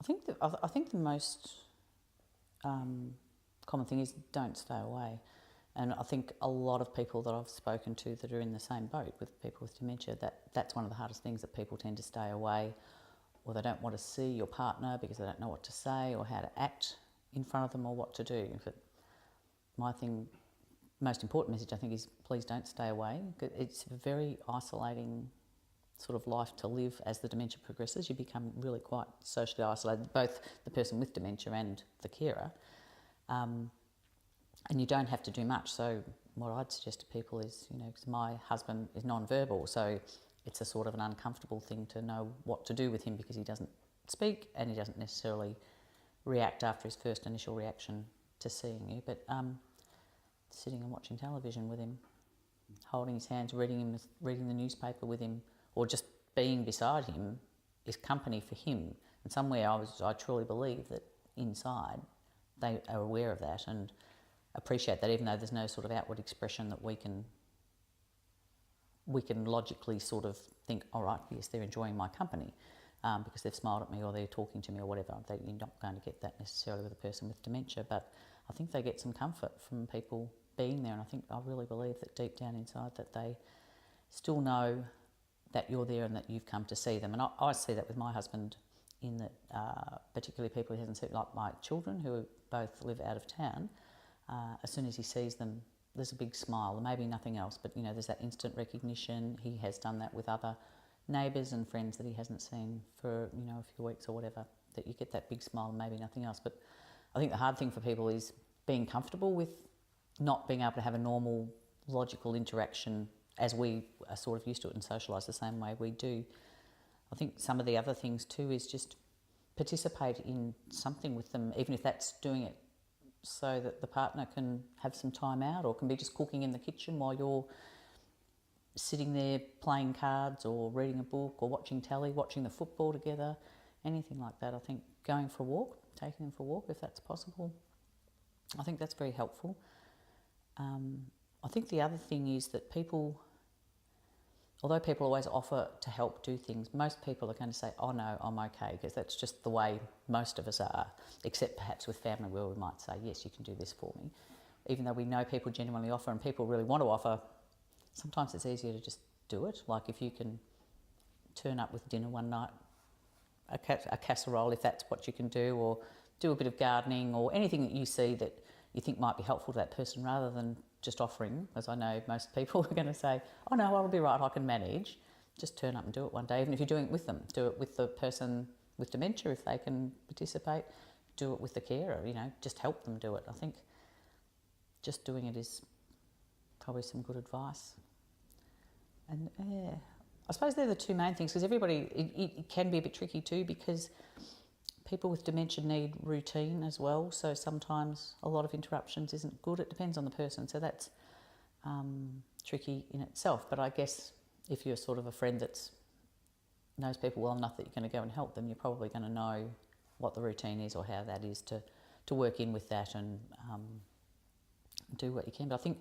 I think the most common thing is don't stay away. And I think a lot of people that I've spoken to that are in the same boat with people with dementia, that's one of the hardest things, that people tend to stay away, or they don't want to see your partner because they don't know what to say or how to act in front of them or what to do. But my most important message I think is please don't stay away. It's a very isolating sort of life to live as the dementia progresses. You become really quite socially isolated, both the person with dementia and the carer. And you don't have to do much. So what I'd suggest to people is, because my husband is non-verbal, so it's a sort of an uncomfortable thing to know what to do with him because he doesn't speak and he doesn't necessarily react after his first initial reaction to seeing you. But sitting and watching television with him, holding his hands, reading the newspaper with him, or just being beside him is company for him. And somewhere I truly believe that inside they are aware of that and appreciate that, even though there's no sort of outward expression that we can logically sort of think, all right, yes, they're enjoying my company because they've smiled at me or they're talking to me or whatever. You're not going to get that necessarily with a person with dementia, but I think they get some comfort from people being there, and I really believe that deep down inside that they still know that you're there and that you've come to see them. And I see that with my husband in that particularly people he hasn't seen, like my children who both live out of town, as soon as he sees them, there's a big smile, maybe nothing else, but there's that instant recognition. He has done that with other neighbours and friends that he hasn't seen for a few weeks or whatever, that you get that big smile and maybe nothing else. But I think the hard thing for people is being comfortable with not being able to have a normal logical interaction as we are sort of used to it and socialise the same way we do. I think some of the other things too is just participate in something with them, even if that's doing it so that the partner can have some time out, or can be just cooking in the kitchen while you're sitting there playing cards or reading a book or watching telly, watching the football together, anything like that. I think going for a walk, taking them for a walk if that's possible, I think that's very helpful. I think the other thing is that although people always offer to help do things, most people are going to say, oh no, I'm okay, because that's just the way most of us are, except perhaps with family where we might say, yes, you can do this for me. Even though we know people genuinely offer and people really want to offer, sometimes it's easier to just do it. Like if you can turn up with dinner one night, a casserole if that's what you can do, or do a bit of gardening or anything that you see that you think might be helpful to that person, rather than just offering, as I know most people are going to say, oh no, I'll be right, I can manage. Just turn up and do it one day, even if you're doing it with them. Do it with the person with dementia if they can participate. Do it with the carer, just help them do it. I think just doing it is probably some good advice. And yeah, I suppose they're the two main things, because it can be a bit tricky too, because people with dementia need routine as well, so sometimes a lot of interruptions isn't good. It depends on the person, so that's tricky in itself. But I guess if you're sort of a friend that knows people well enough that you're going to go and help them, you're probably going to know what the routine is or how that is to work in with that and do what you can. But I think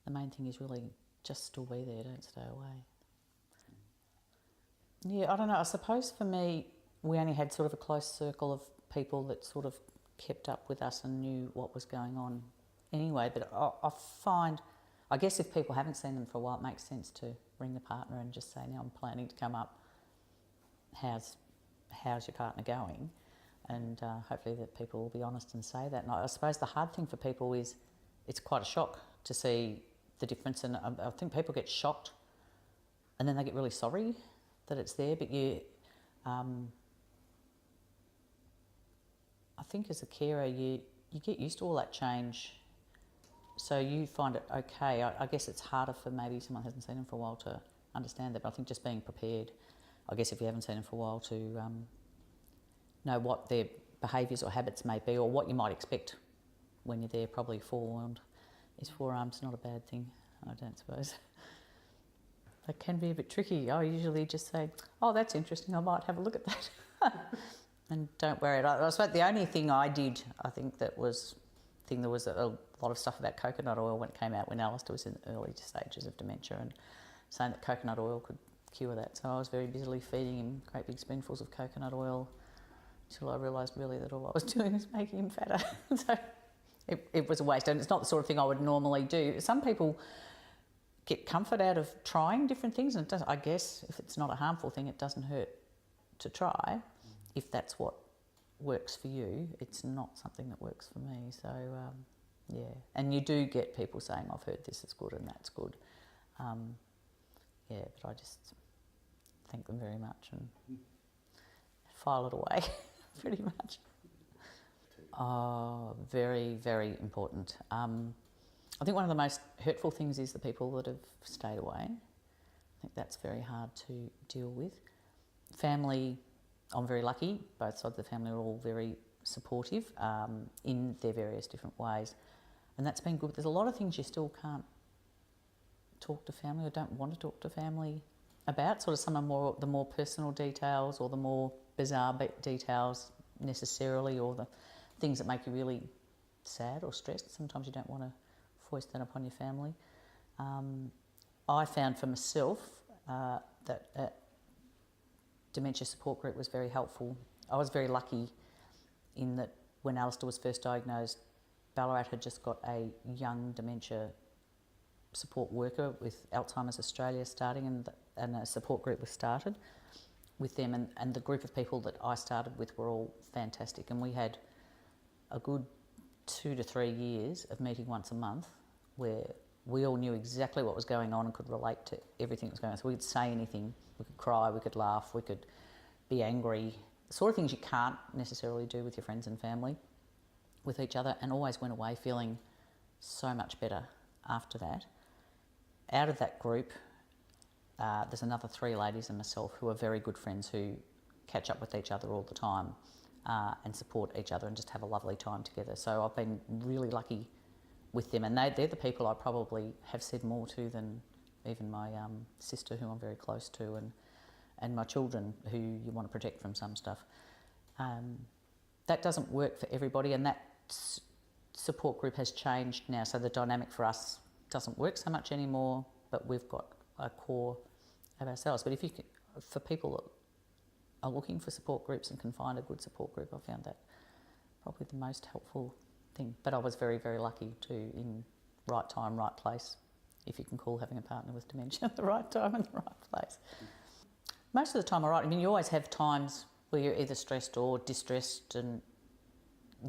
the main thing is really just still be there, don't stay away. Yeah, I don't know, I suppose for me, we only had sort of a close circle of people that sort of kept up with us and knew what was going on anyway. But I find, I guess if people haven't seen them for a while, it makes sense to ring the partner and just say, now I'm planning to come up. How's your partner going? And hopefully that people will be honest and say that. And I suppose the hard thing for people is it's quite a shock to see the difference. And I think people get shocked and then they get really sorry that it's there. But I think as a carer, you get used to all that change, so you find it okay. I guess it's harder for maybe someone who hasn't seen them for a while to understand that, but I think just being prepared, I guess if you haven't seen them for a while, to know what their behaviours or habits may be, or what you might expect when you're there. Probably forewarned is forearmed. It's not a bad thing, I don't suppose. They can be a bit tricky. I usually just say, oh, that's interesting, I might have a look at that. And don't worry. I suppose the only thing I did, I think there was a lot of stuff about coconut oil when it came out, when Alistair was in the early stages of dementia, and saying that coconut oil could cure that. So I was very busily feeding him great big spoonfuls of coconut oil until I realised really that all I was doing was making him fatter. So it was a waste, and it's not the sort of thing I would normally do. Some people get comfort out of trying different things, and it does, I guess if it's not a harmful thing, it doesn't hurt to try. If that's what works for you, it's not something that works for me. So yeah, and you do get people saying, I've heard this is good and that's good. Yeah, but I just thank them very much and file it away, pretty much. Oh, very, very important. I think one of the most hurtful things is the people that have stayed away. I think that's very hard to deal with. Family, I'm very lucky. Both sides of the family are all very supportive in their various different ways. And that's been good. There's a lot of things you still can't talk to family or don't want to talk to family about. Sort of some of the more personal details or the more bizarre details necessarily, or the things that make you really sad or stressed. Sometimes you don't want to foist that upon your family. I found for myself that a dementia support group was very helpful. I was very lucky in that when Alistair was first diagnosed, Ballarat had just got a young dementia support worker with Alzheimer's Australia starting, and a support group was started with them, and the group of people that I started with were all fantastic, and we had a good 2 to 3 years of meeting once a month where we all knew exactly what was going on and could relate to everything that was going on. So we could say anything, we could cry, we could laugh, we could be angry, the sort of things you can't necessarily do with your friends and family, with each other, and always went away feeling so much better after that. Out of that group, there's another 3 ladies and myself who are very good friends who catch up with each other all the time and support each other and just have a lovely time together. So I've been really lucky with them, and they're the people I probably have said more to than even my sister, who I'm very close to, and my children, who you want to protect from some stuff. That doesn't work for everybody, and that support group has changed now, so the dynamic for us doesn't work so much anymore, but we've got a core of ourselves. But for people that are looking for support groups and can find a good support group, I found that probably the most helpful thing. But I was very, very lucky too, in right time, right place, if you can call having a partner with dementia at the right time and the right place. Most of the time, all right. I mean, you always have times where you're either stressed or distressed and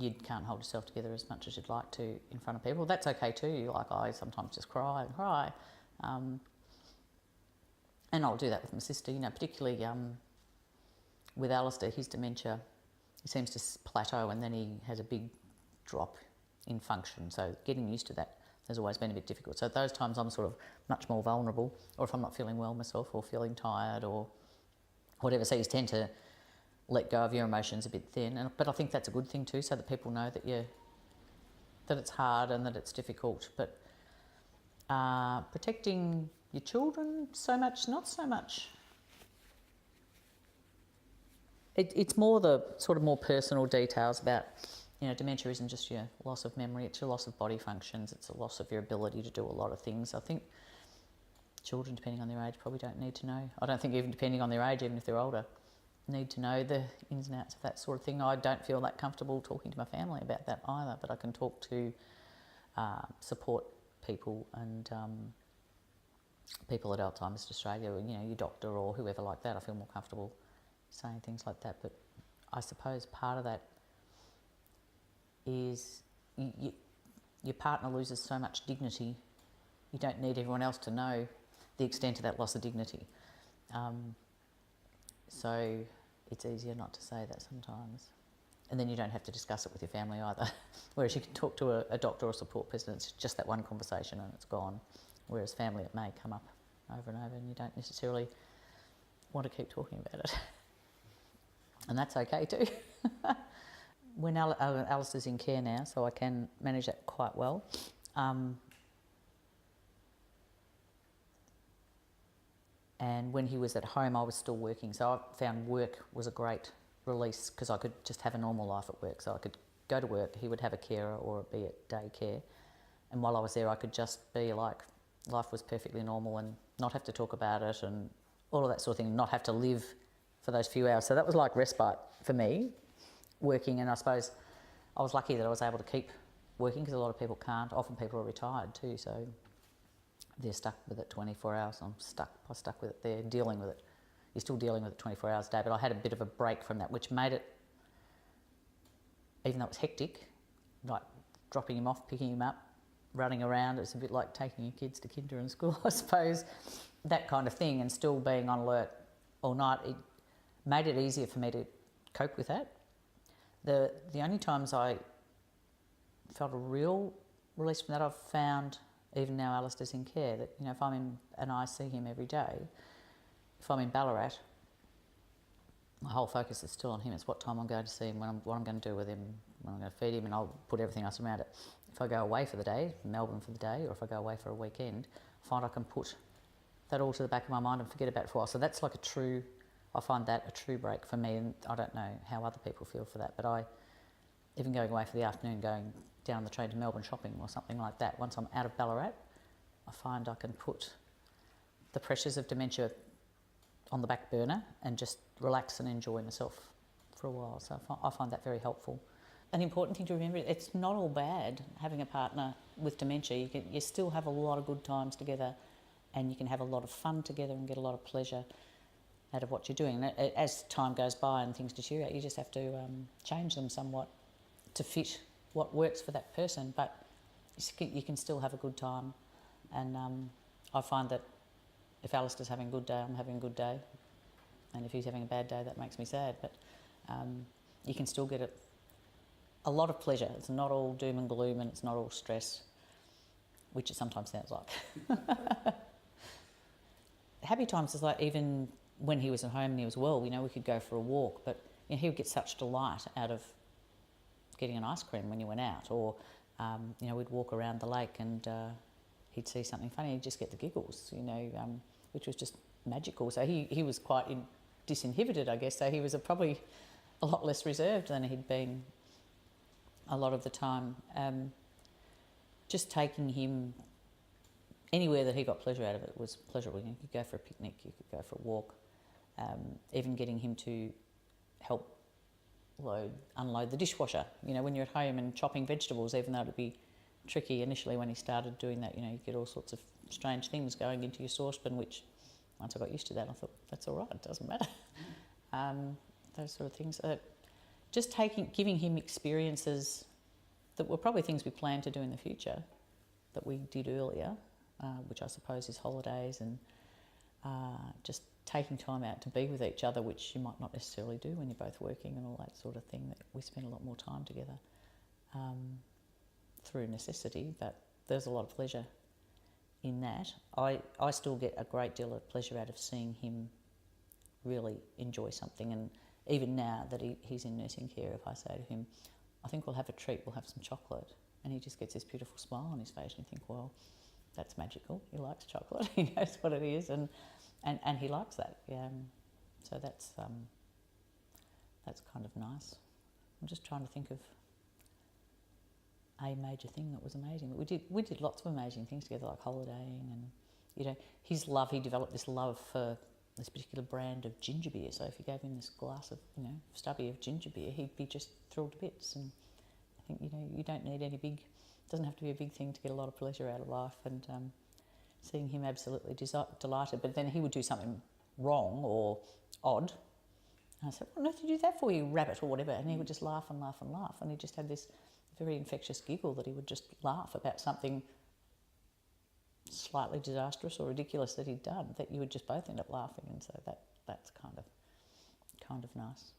you can't hold yourself together as much as you'd like to in front of people. That's okay too. Like, I sometimes just cry and cry. And I'll do that with my sister, you know, particularly with Alistair, his dementia, he seems to plateau and then he has a big drop in function. So getting used to that has always been a bit difficult. So at those times I'm sort of much more vulnerable, or if I'm not feeling well myself or feeling tired or whatever. So you tend to let go of your emotions a bit then. But I think that's a good thing too, so that people know that that it's hard and that it's difficult. But protecting your children, so much, not so much. It's more the sort of more personal details about, you know, dementia isn't just your loss of memory, it's your loss of body functions, it's a loss of your ability to do a lot of things. I think children, depending on their age, probably don't need to know. I don't think even depending on their age, even if they're older, need to know the ins and outs of that sort of thing. I don't feel that comfortable talking to my family about that either, but I can talk to support people and people at Alzheimer's Australia, you know, your doctor or whoever like that. I feel more comfortable saying things like that. But I suppose part of that is your partner loses so much dignity, you don't need everyone else to know the extent of that loss of dignity. So it's easier not to say that sometimes. And then you don't have to discuss it with your family either. Whereas you can talk to a doctor or support person, it's just that one conversation and it's gone. Whereas family, it may come up over and over and you don't necessarily want to keep talking about it. And that's okay too. When Alistair's in care now, so I can manage that quite well. And when he was at home, I was still working. So I found work was a great release because I could just have a normal life at work. So I could go to work, he would have a carer or be at daycare. And while I was there, I could just be like, life was perfectly normal and not have to talk about it and all of that sort of thing, not have to live for those few hours. So that was like respite for me. working, and I suppose I was lucky that I was able to keep working because a lot of people can't. Often people are retired too, so they're stuck with it 24 hours. I was stuck with it. They're dealing with it. You're still dealing with it 24 hours a day, but I had a bit of a break from that, which made it, even though it was hectic, like dropping him off, picking him up, running around, it's a bit like taking your kids to kinder and school, I suppose, that kind of thing, and still being on alert all night, it made it easier for me to cope with that. The only times I felt a real release from that, I've found, even now Alistair's in care, that, you know, if I'm in, and I see him every day, if I'm in Ballarat, my whole focus is still on him. It's what time I'm going to see him, what I'm going to do with him, when I'm going to feed him, and I'll put everything else around it. If I go away for the day, Melbourne for the day, or if I go away for a weekend, I find I can put that all to the back of my mind and forget about it for a while. So that's like I find that a true break for me, and I don't know how other people feel for that, but even going away for the afternoon, going down the train to Melbourne shopping or something like that, once I'm out of Ballarat, I find I can put the pressures of dementia on the back burner and just relax and enjoy myself for a while. So I find that very helpful. An important thing to remember, it's not all bad having a partner with dementia. You still have a lot of good times together, and you can have a lot of fun together and get a lot of pleasure out of what you're doing. And as time goes by and things deteriorate, you just have to change them somewhat to fit what works for that person, but you can still have a good time. And I find that if Alistair's having a good day, I'm having a good day, and if he's having a bad day, that makes me sad, but you can still get a lot of pleasure. It's not all doom and gloom, and it's not all stress, which it sometimes sounds like. Happy times is like, even when he was at home and he was well, you know, we could go for a walk, but you know, he would get such delight out of getting an ice cream when you went out, or you know, we'd walk around the lake and he'd see something funny, he'd just get the giggles, you know, which was just magical. So he was quite disinhibited, I guess, so he was probably a lot less reserved than he'd been a lot of the time. Just taking him anywhere that he got pleasure out of it was pleasurable. You could go for a picnic, you could go for a walk, even getting him to help unload the dishwasher. You know, when you're at home and chopping vegetables, even though it'd be tricky initially when he started doing that, you know, you get all sorts of strange things going into your saucepan, which once I got used to that, I thought, that's all right, it doesn't matter. Those sort of things. Just giving him experiences that were probably things we planned to do in the future that we did earlier, which I suppose is holidays, and just taking time out to be with each other, which you might not necessarily do when you're both working, and all that sort of thing, that we spend a lot more time together through necessity, but there's a lot of pleasure in that. I still get a great deal of pleasure out of seeing him really enjoy something, and even now that he's in nursing care, if I say to him, I think we'll have a treat, we'll have some chocolate, and he just gets this beautiful smile on his face, and you think, well, that's magical, he likes chocolate, he knows what it is, and he likes that. So that's kind of nice. I'm just trying to think of a major thing that was amazing. But we did lots of amazing things together, like holidaying, and you know, he developed this love for this particular brand of ginger beer. So if you gave him this glass of, you know, stubby of ginger beer, he'd be just thrilled to bits. And I think, you know, you don't need doesn't have to be a big thing to get a lot of pleasure out of life. And seeing him absolutely delighted, but then he would do something wrong or odd, and I said, what on earth did you do that for, you rabbit, or whatever, and he would just laugh and laugh and laugh, and he just had this very infectious giggle that he would just laugh about something slightly disastrous or ridiculous that he'd done, that you would just both end up laughing, and so that's kind of nice.